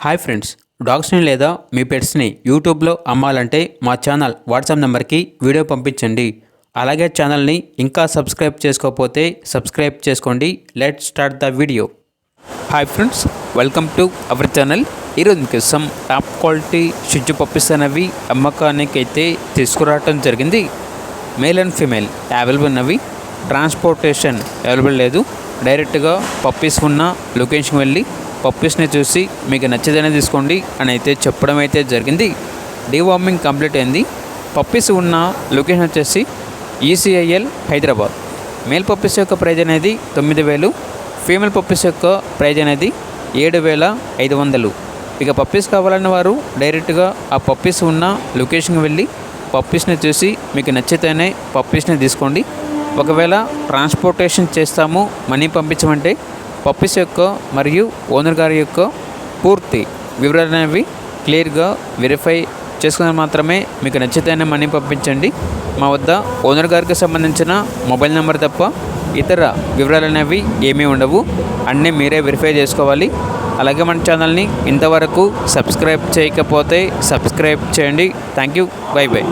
Hi friends, డాగ్స్ని లేదా మీ పెట్స్ని యూట్యూబ్లో అమ్మాలంటే మా ఛానల్ వాట్సాప్ నెంబర్కి వీడియో పంపించండి. అలాగే ఛానల్ని ఇంకా సబ్స్క్రైబ్ చేసుకోకపోతే సబ్స్క్రైబ్ చేసుకోండి. Let start the video. Hi friends, welcome to our channel. ఈరోజు మీకోసం టాప్ క్వాలిటీ షిట్జు పప్పీస్ అనేవి అమ్మకానికి అయితే తీసుకురావటం జరిగింది. మేల్ అండ్ ఫీమేల్ అవైలబుల్ ఉన్నవి. ట్రాన్స్పోర్టేషన్ అవైలబుల్ లేదు. డైరెక్ట్గా పప్పీస్ ఉన్న లొకేషన్కి వెళ్ళి పప్పీస్ని చూసి మీకు నచ్చదనే తీసుకోండి అని అయితే చెప్పడం అయితే జరిగింది. డీవార్మింగ్ కంప్లీట్ అయింది. పప్పీస్ ఉన్న లొకేషన్ వచ్చేసి ఈసీఐఎల్ హైదరాబాద్. మేల్ పప్పీస్ యొక్క ప్రైజ్ అనేది 9,000, ఫీమేల్ పప్పీస్ యొక్క ప్రైజ్ అనేది 7,500. ఇక పప్పీస్ కావాలన్న వారు డైరెక్ట్గా ఆ పప్పీస్ ఉన్న లొకేషన్కి వెళ్ళి పప్పీస్ని చూసి మీకు నచ్చితేనే పప్పీస్ని తీసుకోండి. ఒకవేళ ట్రాన్స్పోర్టేషన్ చేస్తాము, మనీ పంపించమంటే పప్పీస్ యొక్క మరియు ఓనర్ గారి యొక్క పూర్తి వివరాలు అనేవి క్లియర్గా వెరిఫై చేసుకుని మాత్రమే మీకు నచ్చితేనే మనీ పంపించండి. మా వద్ద ఓనర్ గారికి సంబంధించిన మొబైల్ నెంబర్ తప్ప ఇతర వివరాలు అనేవి ఏమీ ఉండవు. అన్నీ మీరే వెరిఫై చేసుకోవాలి. అలాగే మన ఛానల్ని ఇంతవరకు సబ్స్క్రైబ్ చేయకపోతే సబ్స్క్రైబ్ చేయండి. Thank you. By by.